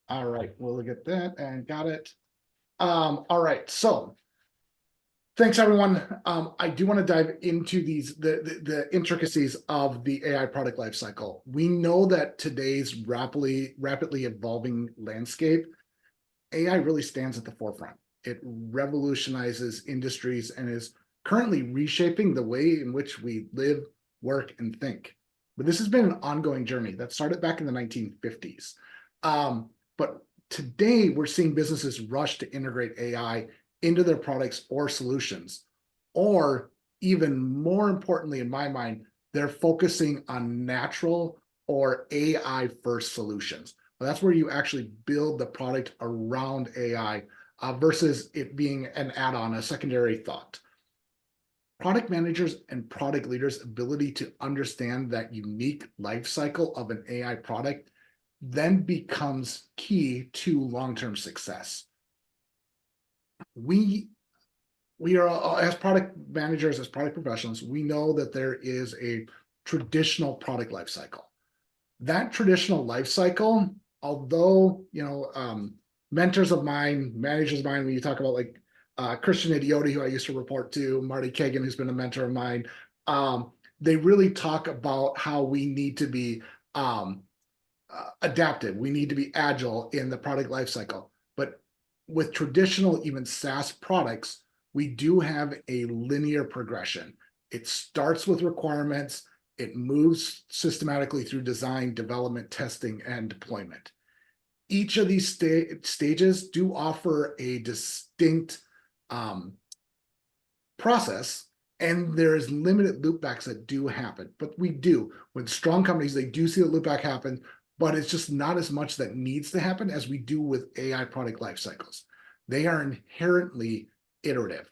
All right, we'll look at that and got it. All right, so thanks everyone. I do want to dive into the intricacies of the AI product lifecycle. We know that today's rapidly evolving landscape, AI really stands at the forefront. It revolutionizes industries and is currently reshaping the way in which we live, work, and think. But this has been an ongoing journey that started back in the 1950s. But today, we're seeing businesses rush to integrate AI into their products or solutions. Or even more importantly, in my mind, they're focusing on natural or AI first solutions. That's where you actually build the product around AI versus it being an add-on, a secondary thought. Product managers and product leaders' ability to understand that unique life cycle of an AI product then becomes key to long-term success. We are, as product managers, as product professionals, we know that there is a traditional product life cycle. That traditional life cycle, although mentors of mine, managers of mine, when you talk about like Christian Idioti, who I used to report to, Marty Kagan, who's been a mentor of mine, they really talk about how we need to be adaptive. We need to be agile in the product life cycle. But with traditional, even SaaS products, we do have a linear progression. It starts with requirements. It moves systematically through design, development, testing, and deployment. Each of these stages do offer a distinct process, and there's limited loopbacks that do happen. But we do. With strong companies, they do see the loopback happen, but it's just not as much that needs to happen as we do with AI product life cycles. They are inherently iterative.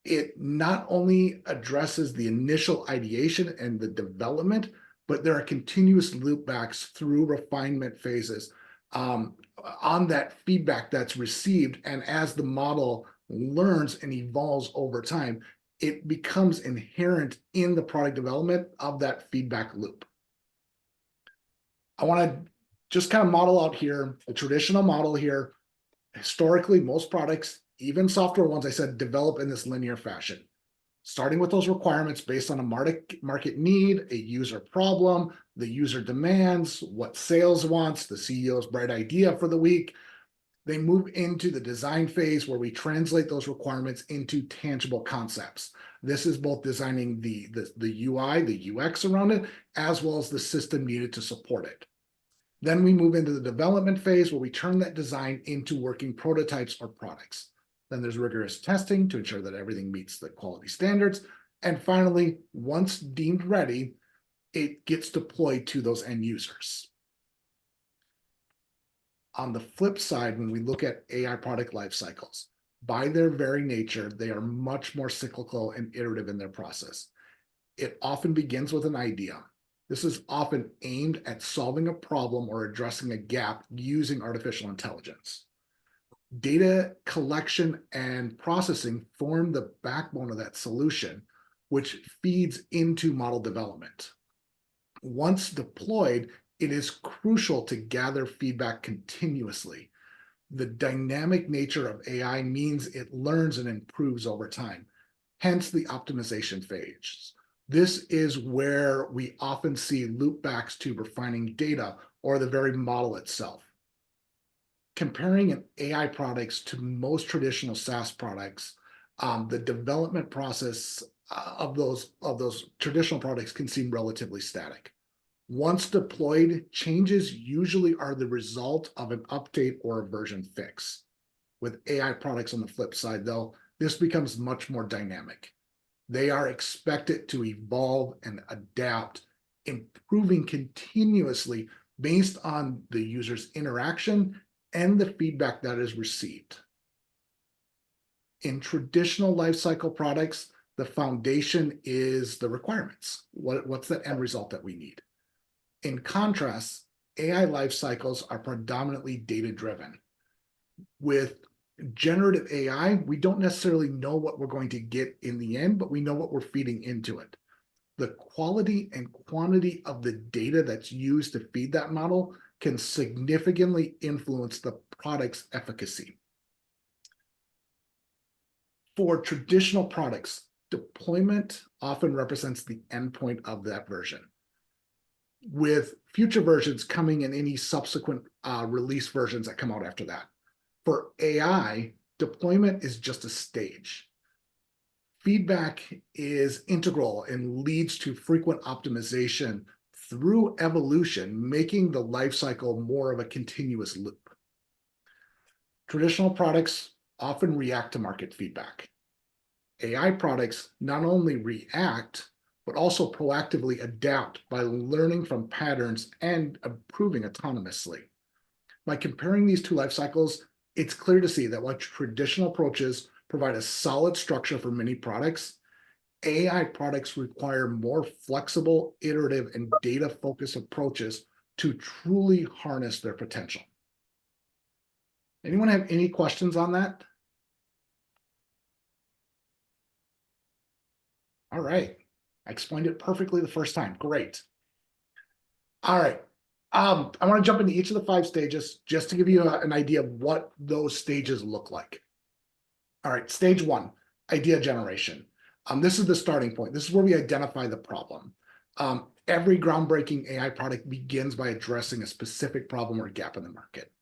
It not only addresses the initial ideation and the development, but there are continuous loopbacks through refinement phases on that feedback that's received. And as the model learns and evolves over time, it becomes inherent in the product development of that feedback loop. I want to just kind of model out here, a traditional model here. Historically, most products, even software ones, I said, develop in this linear fashion, starting with those requirements based on a market need, a user problem, the user demands, what sales wants, the CEO's bright idea for the week. They move into the design phase where we translate those requirements into tangible concepts. This is both designing the UI, the UX around it, as well as the system needed to support it. Then we move into the development phase where we turn that design into working prototypes or products. Then there's rigorous testing to ensure that everything meets the quality standards. And finally, once deemed ready, it gets deployed to those end users. On the flip side, when we look at AI product life cycles, by their very nature, they are much more cyclical and iterative in their process. It often begins with an idea. This is often aimed at solving a problem or addressing a gap using artificial intelligence. Data collection and processing form the backbone of that solution, which feeds into model development. Once deployed, it is crucial to gather feedback continuously. The dynamic nature of AI means it learns and improves over time, hence the optimization phase. This is where we often see loopbacks to refining data or the very model itself. Comparing an AI products to most traditional SaaS products, the development process of those traditional products can seem relatively static. Once deployed, changes usually are the result of an update or a version fix. With AI products on the flip side, though, this becomes much more dynamic. They are expected to evolve and adapt, improving continuously based on the user's interaction and the feedback that is received. In traditional lifecycle products, the foundation is the requirements. What's the end result that we need? In contrast, AI life cycles are predominantly data-driven. With generative AI, we don't necessarily know what we're going to get in the end, but we know what we're feeding into it. The quality and quantity of the data that's used to feed that model can significantly influence the product's efficacy. For traditional products, deployment often represents the endpoint of that version, with future versions coming in any subsequent release versions that come out after that. For AI, deployment is just a stage. Feedback is integral and leads to frequent optimization through evolution, making the life cycle more of a continuous loop. Traditional products often react to market feedback. AI products not only react, but also proactively adapt by learning from patterns and improving autonomously. By comparing these two life cycles, it's clear to see that while traditional approaches provide a solid structure for many products, AI products require more flexible, iterative, and data-focused approaches to truly harness their potential. Anyone have any questions on that? All right. I explained it perfectly the first time. Great. All right. I want to jump into each of the 5 stages just to give you an idea of what those stages look like. All right. Stage 1, idea generation. This is the starting point. This is where we identify the problem. Every groundbreaking AI product begins by addressing a specific problem or gap in the market,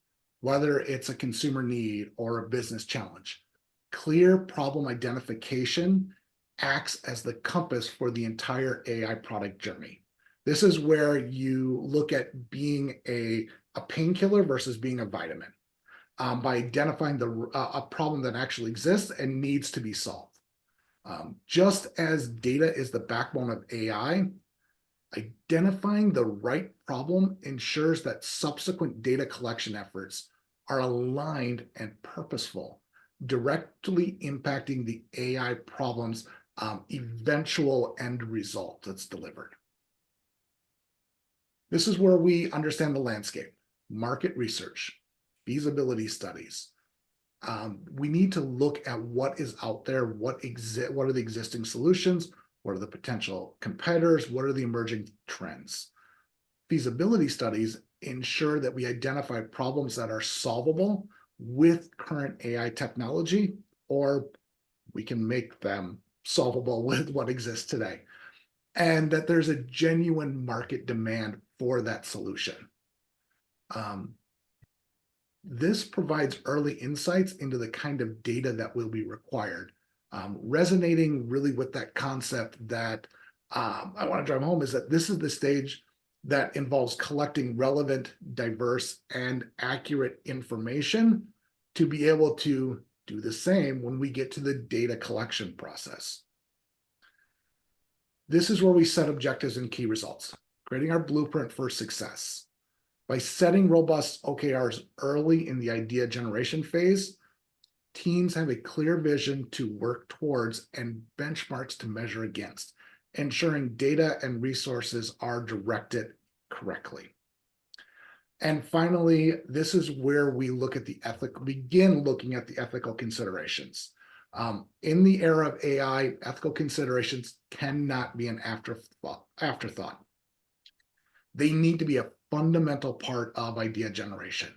whether it's a consumer need or a business challenge. Clear problem identification acts as the compass for the entire AI product journey. This is where you look at being a painkiller versus being a vitamin, by identifying a problem that actually exists and needs to be solved. Just as data is the backbone of AI, identifying the right problem ensures that subsequent data collection efforts are aligned and purposeful, directly impacting the AI problem's eventual end result that's delivered. This is where we understand the landscape, market research, feasibility studies. We need to look at what is out there, what are the existing solutions, what are the potential competitors, what are the emerging trends. Feasibility studies ensure that we identify problems that are solvable with current AI technology, or we can make them solvable with what exists today, and that there's a genuine market demand for that solution. This provides early insights into the kind of data that will be required. Resonating really with that concept that I want to drive home is that this is the stage that involves collecting relevant, diverse, and accurate information to be able to do the same when we get to the data collection process. This is where we set objectives and key results, creating our blueprint for success. By setting robust OKRs early in the idea generation phase, teams have a clear vision to work towards and benchmarks to measure against, ensuring data and resources are directed correctly. And finally, this is where we begin looking at the ethical considerations. In the era of AI, ethical considerations cannot be an afterthought. They need to be a fundamental part of idea generation.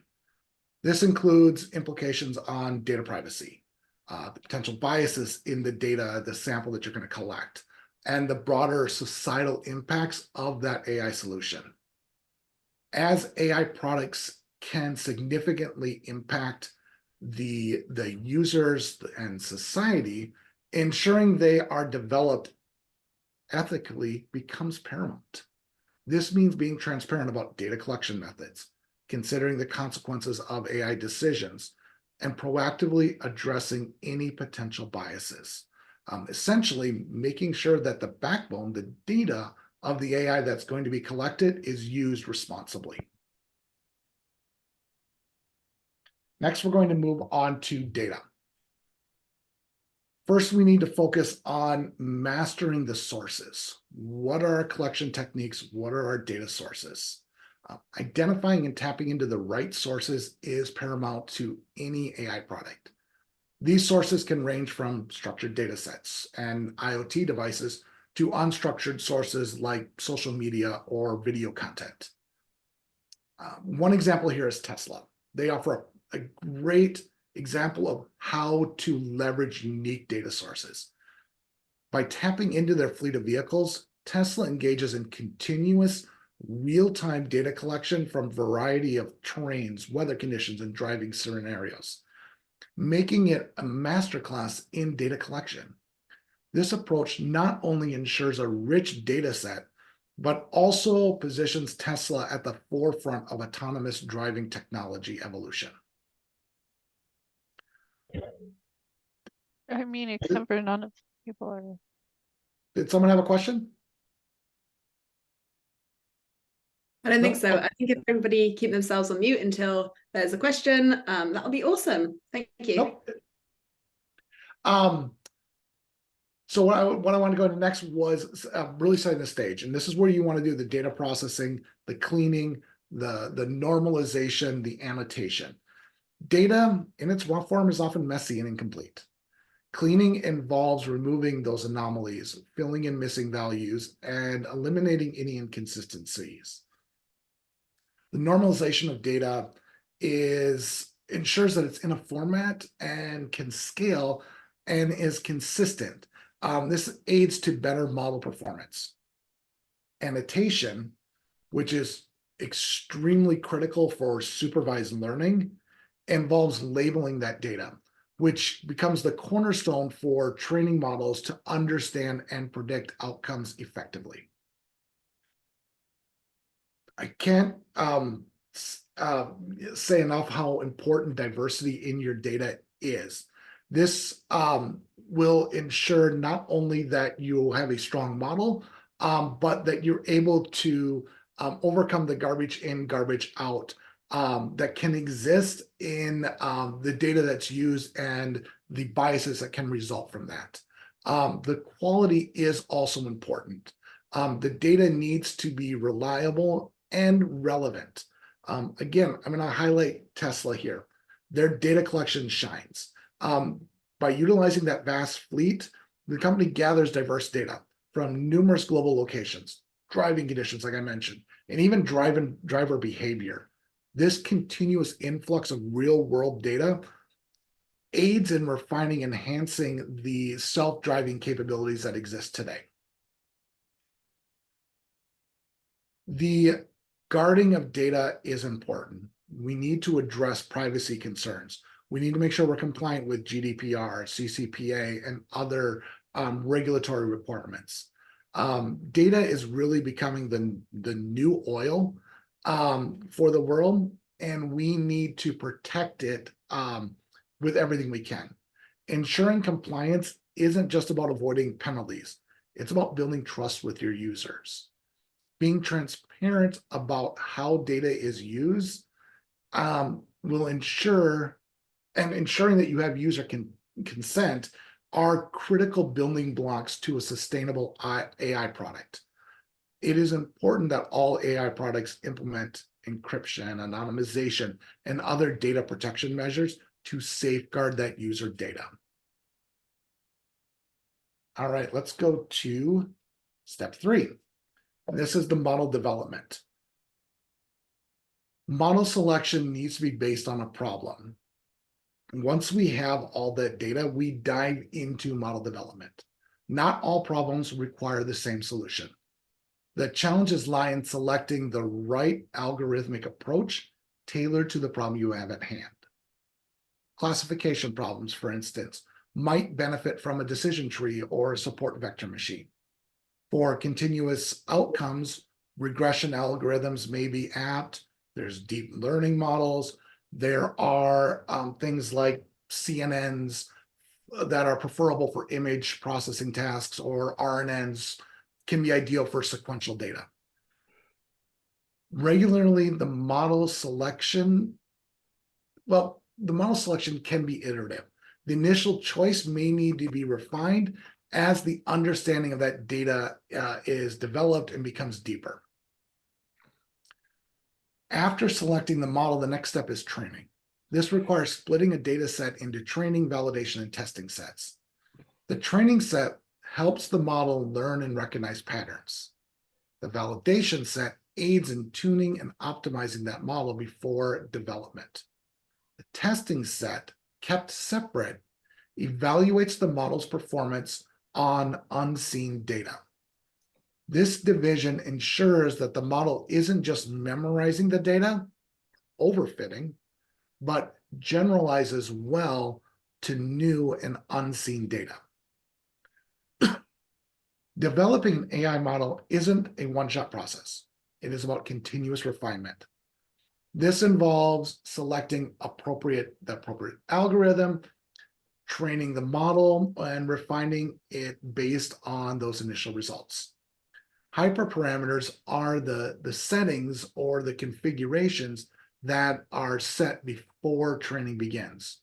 This includes implications on data privacy, the potential biases in the data, the sample that you're going to collect, and the broader societal impacts of that AI solution. As AI products can significantly impact the users and society, ensuring they are developed ethically becomes paramount. This means being transparent about data collection methods, considering the consequences of AI decisions, and proactively addressing any potential biases. Essentially, making sure that the backbone, the data of the AI that's going to be collected, is used responsibly. Next, we're going to move on to data. First, we need to focus on mastering the sources. What are our collection techniques? What are our data sources? Identifying and tapping into the right sources is paramount to any AI product. These sources can range from structured data sets and IoT devices to unstructured sources like social media or video content. One example here is Tesla. They offer a great example of how to leverage unique data sources. By tapping into their fleet of vehicles, Tesla engages in continuous real-time data collection from a variety of terrains, weather conditions, and driving scenarios, making it a masterclass in data collection. This approach not only ensures a rich data set, but also positions Tesla at the forefront of autonomous driving technology evolution. I mean, except for none of people are. Did someone have a question? I don't think so. I think if everybody keep themselves on mute until there's a question, that'll be awesome. Thank you. Nope. So what I want to go to next was really setting the stage. And this is where you want to do the data processing, the cleaning, the normalization, the annotation. Data in its raw form is often messy and incomplete. Cleaning involves removing those anomalies, filling in missing values, and eliminating any inconsistencies. The normalization of data ensures that it's in a format and can scale and is consistent. This aids to better model performance. Annotation, which is extremely critical for supervised learning, involves labeling that data, which becomes the cornerstone for training models to understand and predict outcomes effectively. I can't say enough how important diversity in your data is. This will ensure not only that you have a strong model, but that you're able to overcome the garbage in, garbage out that can exist in the data that's used and the biases that can result from that. The quality is also important. The data needs to be reliable and relevant. Again, I'm going to highlight Tesla here. Their data collection shines. By utilizing that vast fleet, the company gathers diverse data from numerous global locations, driving conditions, like I mentioned, and even driver behavior. This continuous influx of real-world data aids in refining and enhancing the self-driving capabilities that exist today. The guarding of data is important. We need to address privacy concerns. We need to make sure we're compliant with GDPR, CCPA, and other regulatory requirements. Data is really becoming the new oil for the world, and we need to protect it with everything we can. Ensuring compliance isn't just about avoiding penalties. It's about building trust with your users. Being transparent about how data is used will ensure, and ensuring that you have user consent are critical building blocks to a sustainable AI product. It is important that all AI products implement encryption, anonymization, and other data protection measures to safeguard that user data. All right, let's go to step 3. This is the model development. Model selection needs to be based on a problem. Once we have all that data, we dive into model development. Not all problems require the same solution. The challenges lie in selecting the right algorithmic approach tailored to the problem you have at hand. Classification problems, for instance, might benefit from a decision tree or a support vector machine. For continuous outcomes, regression algorithms may be apt. There's deep learning models. There are things like CNNs that are preferable for image processing tasks, or RNNs can be ideal for sequential data. Regularly, the model selection can be iterative. The initial choice may need to be refined as the understanding of that data is developed and becomes deeper. After selecting the model, the next step is training. This requires splitting a data set into training, validation, and testing sets. The training set helps the model learn and recognize patterns. The validation set aids in tuning and optimizing that model before development. The testing set, kept separate, evaluates the model's performance on unseen data. This division ensures that the model isn't just memorizing the data, overfitting, but generalizes well to new and unseen data. Developing an AI model isn't a one-shot process. It is about continuous refinement. This involves selecting the appropriate algorithm, training the model, and refining it based on those initial results. Hyperparameters are the settings or the configurations that are set before training begins.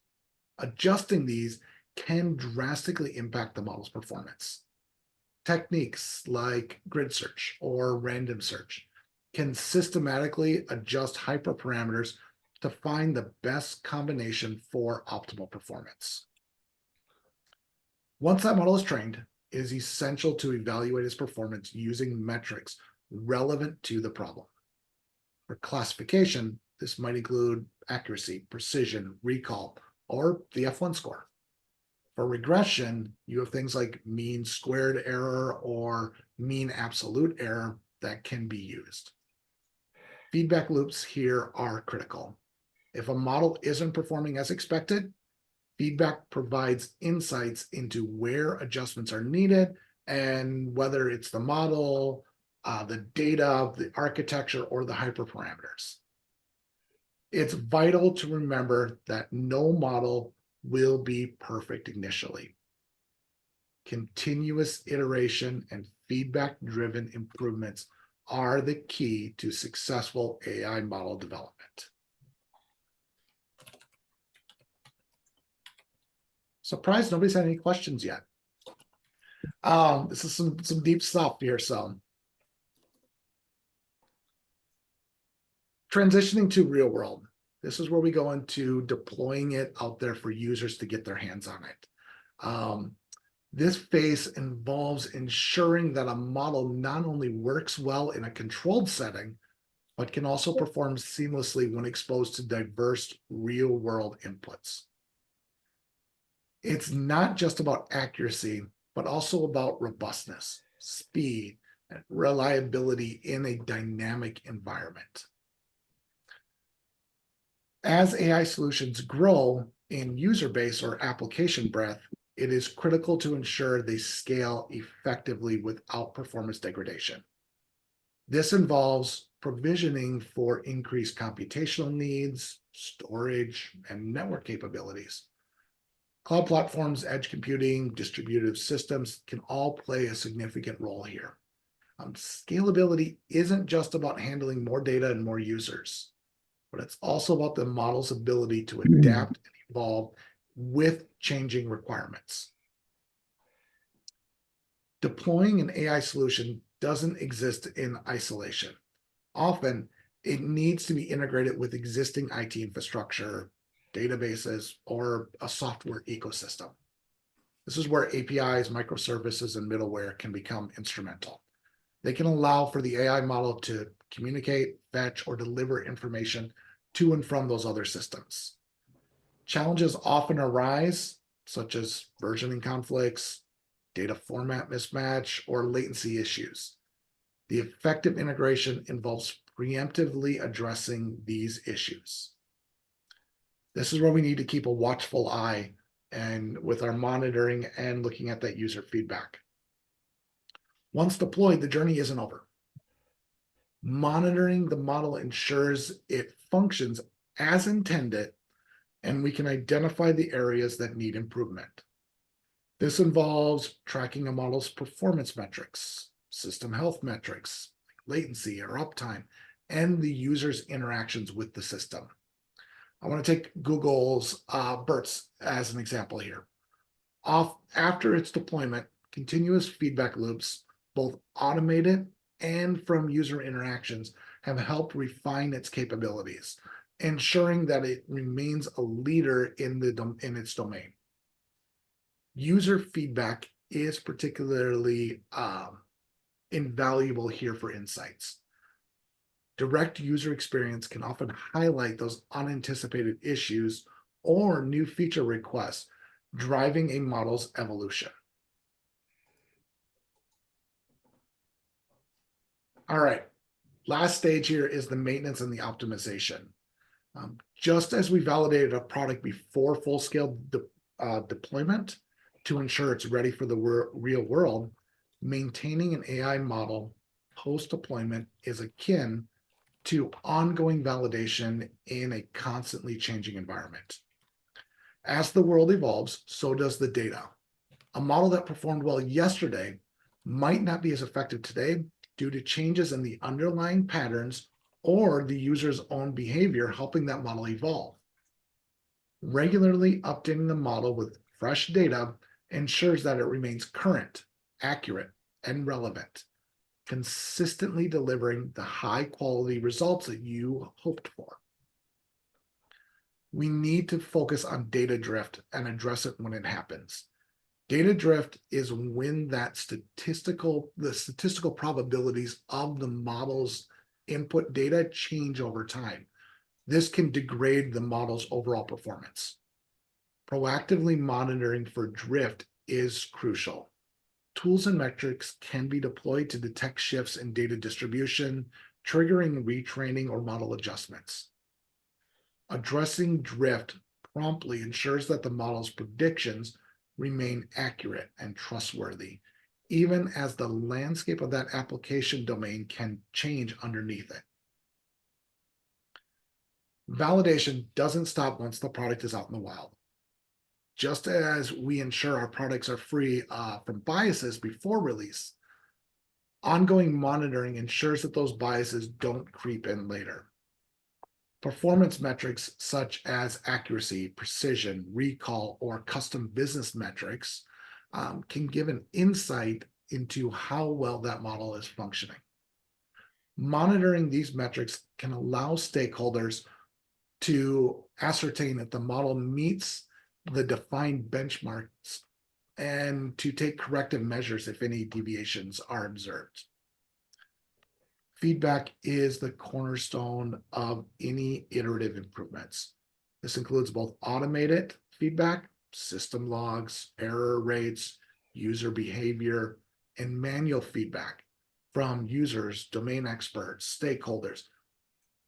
Adjusting these can drastically impact the model's performance. Techniques like grid search or random search can systematically adjust hyperparameters to find the best combination for optimal performance. Once that model is trained, it is essential to evaluate its performance using metrics relevant to the problem. For classification, this might include accuracy, precision, recall, or the F1 score. For regression, you have things like mean squared error or mean absolute error that can be used. Feedback loops here are critical. If a model isn't performing as expected, feedback provides insights into where adjustments are needed and whether it's the model, the data, the architecture, or the hyperparameters. It's vital to remember that no model will be perfect initially. Continuous iteration and feedback-driven improvements are the key to successful AI model development. Surprised nobody's had any questions yet. This is some deep stuff here. So transitioning to real world. This is where we go into deploying it out there for users to get their hands on it. This phase involves ensuring that a model not only works well in a controlled setting, but can also perform seamlessly when exposed to diverse real-world inputs. It's not just about accuracy, but also about robustness, speed, and reliability in a dynamic environment. As AI solutions grow in user base or application breadth, it is critical to ensure they scale effectively without performance degradation. This involves provisioning for increased computational needs, storage, and network capabilities. Cloud platforms, edge computing, distributed systems can all play a significant role here. Scalability isn't just about handling more data and more users, but it's also about the model's ability to adapt and evolve with changing requirements. Deploying an AI solution doesn't exist in isolation. Often, it needs to be integrated with existing IT infrastructure, databases, or a software ecosystem. This is where APIs, microservices, and middleware can become instrumental. They can allow for the AI model to communicate, fetch, or deliver information to and from those other systems. Challenges often arise, such as versioning conflicts, data format mismatch, or latency issues. The effective integration involves preemptively addressing these issues. This is where we need to keep a watchful eye and with our monitoring and looking at that user feedback. Once deployed, the journey isn't over. Monitoring the model ensures it functions as intended, and we can identify the areas that need improvement. This involves tracking a model's performance metrics, system health metrics, like latency or uptime, and the user's interactions with the system. I want to take Google's BERTs as an example here. After its deployment, continuous feedback loops, both automated and from user interactions, have helped refine its capabilities, ensuring that it remains a leader in its domain. User feedback is particularly invaluable here for insights. Direct user experience can often highlight those unanticipated issues or new feature requests, driving a model's evolution. All right, last stage here is the maintenance and the optimization. Just as we validated a product before full-scale deployment to ensure it's ready for the real world, maintaining an AI model post-deployment is akin to ongoing validation in a constantly changing environment. As the world evolves, so does the data. A model that performed well yesterday might not be as effective today due to changes in the underlying patterns or the user's own behavior helping that model evolve. Regularly updating the model with fresh data ensures that it remains current, accurate, and relevant, consistently delivering the high-quality results that you hoped for. We need to focus on data drift and address it when it happens. Data drift is when the statistical probabilities of the model's input data change over time. This can degrade the model's overall performance. Proactively monitoring for drift is crucial. Tools and metrics can be deployed to detect shifts in data distribution, triggering retraining or model adjustments. Addressing drift promptly ensures that the model's predictions remain accurate and trustworthy, even as the landscape of that application domain can change underneath it. Validation doesn't stop once the product is out in the wild. Just as we ensure our products are free from biases before release, ongoing monitoring ensures that those biases don't creep in later. Performance metrics such as accuracy, precision, recall, or custom business metrics can give an insight into how well that model is functioning. Monitoring these metrics can allow stakeholders to ascertain if the model meets the defined benchmarks and to take corrective measures if any deviations are observed. Feedback is the cornerstone of any iterative improvements. This includes both automated feedback, system logs, error rates, user behavior, and manual feedback from users, domain experts, stakeholders.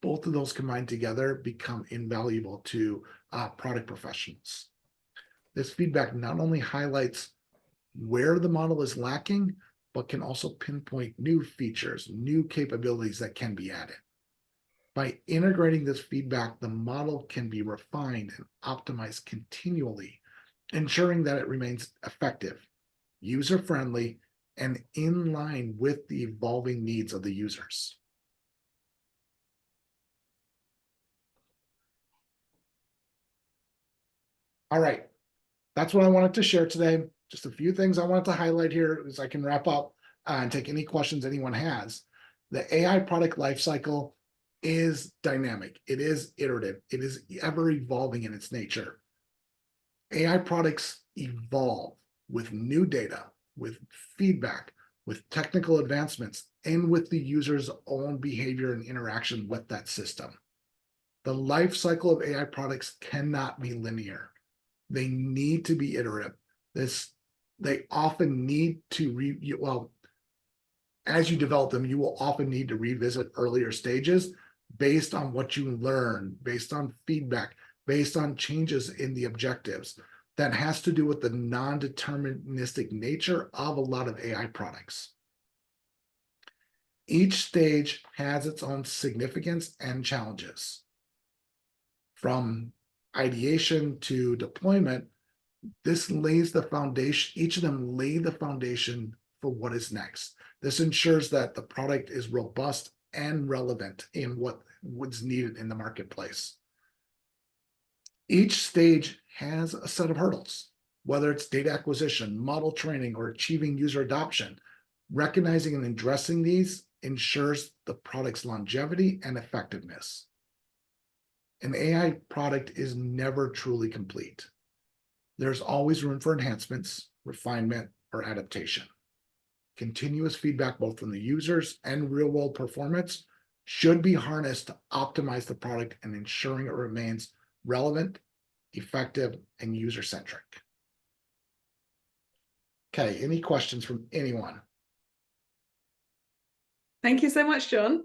Both of those combined together become invaluable to product professionals. This feedback not only highlights where the model is lacking, but can also pinpoint new features, new capabilities that can be added. By integrating this feedback, the model can be refined and optimized continually, ensuring that it remains effective, user-friendly, and in line with the evolving needs of the users. All right, that's what I wanted to share today. Just a few things I wanted to highlight here as I can wrap up and take any questions anyone has. The AI product lifecycle is dynamic. It is iterative. It is ever evolving in its nature. AI products evolve with new data, with feedback, with technical advancements, and with the user's own behavior and interaction with that system. The life cycle of AI products cannot be linear. They need to be iterative. They often need to as you develop them, you will often need to revisit earlier stages based on what you learn, based on feedback, based on changes in the objectives. That has to do with the non-deterministic nature of a lot of AI products. Each stage has its own significance and challenges. From ideation to deployment, this lays the foundation, each of them lay the foundation for what is next. This ensures that the product is robust and relevant in what's needed in the marketplace. Each stage has a set of hurdles, whether it's data acquisition, model training, or achieving user adoption. Recognizing and addressing these ensures the product's longevity and effectiveness. An AI product is never truly complete. There's always room for enhancements, refinement, or adaptation. Continuous feedback, both from the users and real-world performance, should be harnessed to optimize the product and ensuring it remains relevant, effective, and user-centric. Okay, any questions from anyone? Thank you so much, John.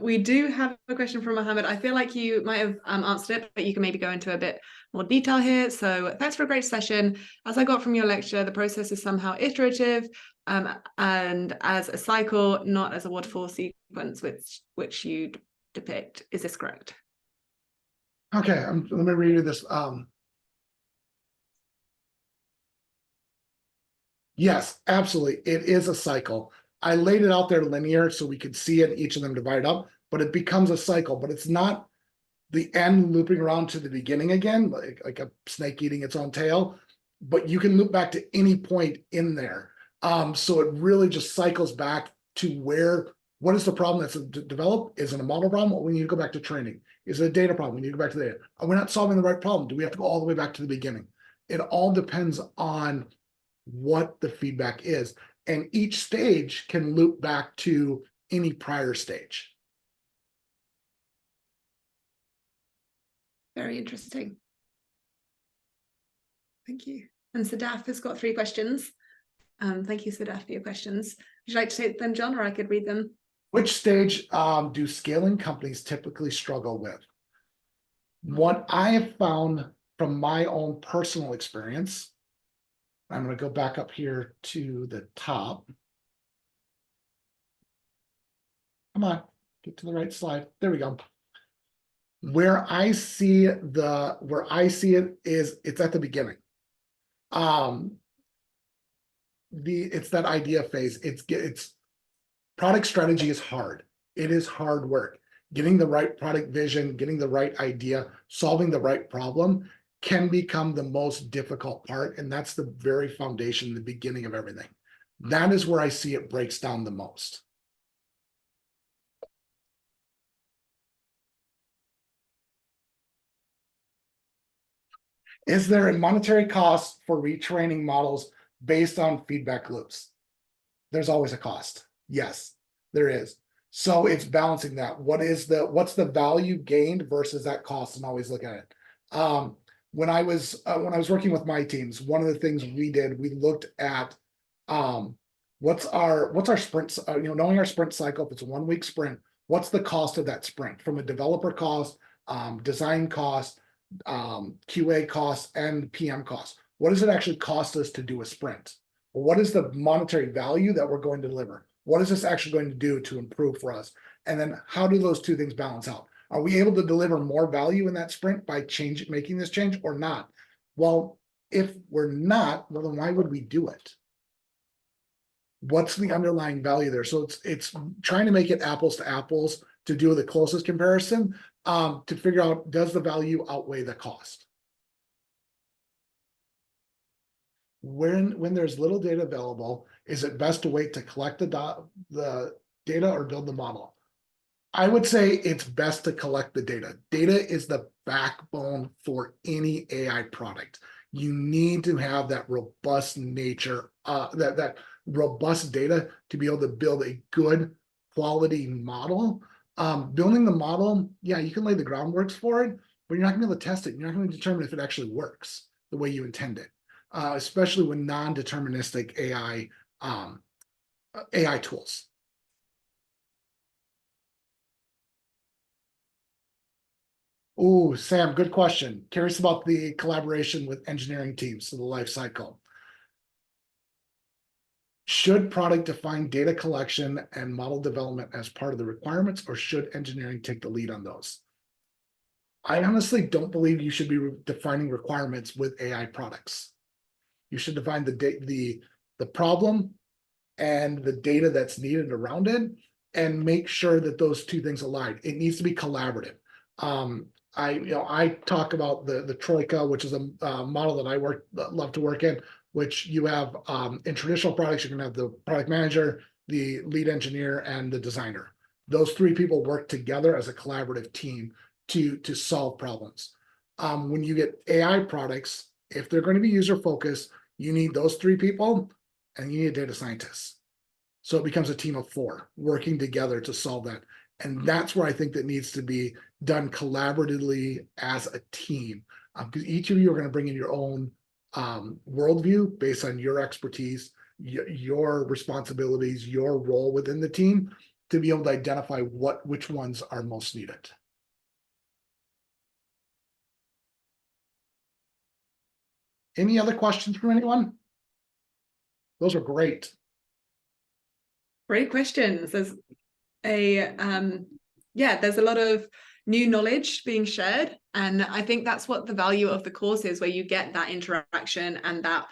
We do have a question from Mohammed. I feel like you might have answered it, but you can maybe go into a bit more detail here. So thanks for a great session. As I got from your lecture, the process is somehow iterative and as a cycle, not as a waterfall sequence, which you depict. Is this correct? Okay, let me read you this. Yes, absolutely. It is a cycle. I laid it out there linear so we could see it, each of them divided up, but it becomes a cycle, but it's not the end looping around to the beginning again, like a snake eating its own tail, but you can loop back to any point in there. So it really just cycles back to what is the problem that's developed? Is it a model problem? We need to go back to training. Is it a data problem? We need to go back to data. Are we not solving the right problem? Do we have to go all the way back to the beginning? It all depends on what the feedback is. And each stage can loop back to any prior stage. Very interesting. Thank you. And Sadaf has got 3 questions. Thank you, Sadaf, for your questions. Would you like to take them, John, or I could read them? Which stage do scaling companies typically struggle with? What I have found from my own personal experience, I'm going to go back up here to the top. Come on, get to the right slide. There we go. Where I see it is it's at the beginning. It's that idea phase. It's product strategy is hard. It is hard work. Getting the right product vision, getting the right idea, solving the right problem can become the most difficult part. And that's the very foundation, the beginning of everything. That is where I see it breaks down the most. Is there a monetary cost for retraining models based on feedback loops? There's always a cost. Yes, there is. So it's balancing that. What's the value gained versus that cost, and always look at it. When I was working with my teams, one of the things we did, we looked at what's our sprint, knowing our sprint cycle. If it's a 1-week sprint, what's the cost of that sprint from a developer cost, design cost, QA costs, and PM costs? What does it actually cost us to do a sprint? Well, what is the monetary value that we're going to deliver? What is this actually going to do to improve for us? And then how do those two things balance out? Are we able to deliver more value in that sprint by making this change or not? Well, if we're not, well, then why would we do it? What's the underlying value there? So it's trying to make it apples to apples to do the closest comparison to figure out, does the value outweigh the cost? When there's little data available, is it best to wait to collect the data or build the model? I would say it's best to collect the data. Data is the backbone for any AI product. You need to have that robust nature, that robust data to be able to build a good quality model. Building the model, yeah, you can lay the groundwork for it, but you're not gonna be able to test it. You're not going to determine if it actually works the way you intend it. Especially with non-deterministic AI tools. Oh, Sam, good question. Curious about the collaboration with engineering teams, so the life cycle. Should product define data collection and model development as part of the requirements, or should engineering take the lead on those? I honestly don't believe you should be defining requirements with AI products. You should define the problem and the data that's needed around it, and make sure that those two things align. It needs to be collaborative. I talk about the Troika, which is a model that I love to work in, which you have in traditional products, you're going to have the product manager, the lead engineer, and the designer. Those 3 people work together as a collaborative team to solve problems. When you get AI products, if they're going to be user focused, you need those 3 people and you need a data scientist. So it becomes a team of 4 working together to solve that. And that's where I think that needs to be done collaboratively as a team. Because each of you are going to bring in your own worldview based on your expertise, your responsibilities, your role within the team to be able to identify which ones are most needed. Any other questions from anyone? Those are great. Great questions. There's there's a lot of new knowledge being shared, and I think that's what the value of the course is, where you get that interaction and that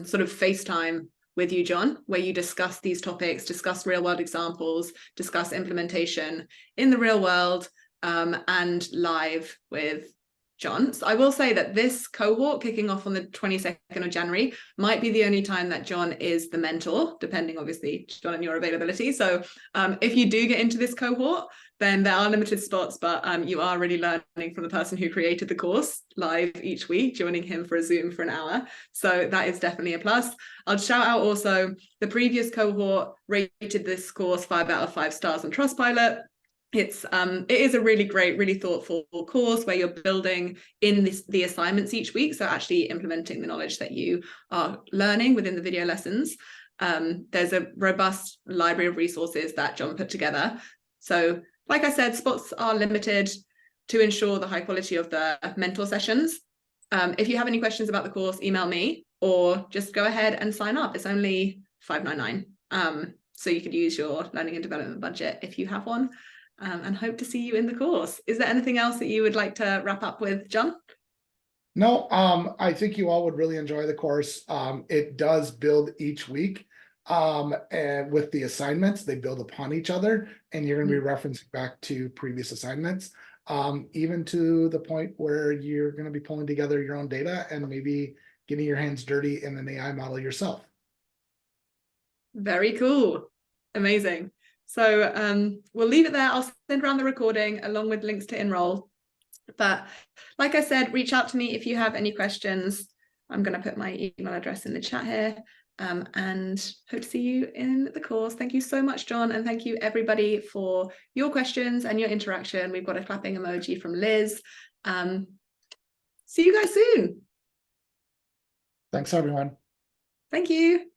sort of FaceTime with you, John, where you discuss these topics, discuss real world examples, discuss implementation in the real world, and live with John. So I will say that this cohort kicking off on the 22nd of January might be the only time that John is the mentor, depending obviously, John, on your availability. So if you do get into this cohort, then there are limited spots, but you are really learning from the person who created the course live each week, joining him for a Zoom for an hour. So that is definitely a plus. I'll shout out also the previous cohort rated this course 5 out of 5 stars on Trustpilot. It is a really great, really thoughtful course where you're building in the assignments each week. So actually implementing the knowledge that you are learning within the video lessons. There's a robust library of resources that John put together. So like I said, spots are limited to ensure the high quality of the mentor sessions. If you have any questions about the course, email me or just go ahead and sign up. It's only $5.99. So you could use your learning and development budget if you have one. And hope to see you in the course. Is there anything else that you would like to wrap up with, John? No, I think you all would really enjoy the course. It does build each week. And with the assignments, they build upon each other, and you're going to be referencing back to previous assignments, even to the point where you're going to be pulling together your own data and maybe getting your hands dirty in an AI model yourself. Very cool. Amazing. So we'll leave it there. I'll send around the recording along with links to enroll. But like I said, reach out to me if you have any questions. I'm going to put my email address in the chat here, and hope to see you in the course. Thank you so much, John. And thank you everybody for your questions and your interaction. We've got a clapping emoji from Liz. See you guys soon. Thanks, everyone. Thank you.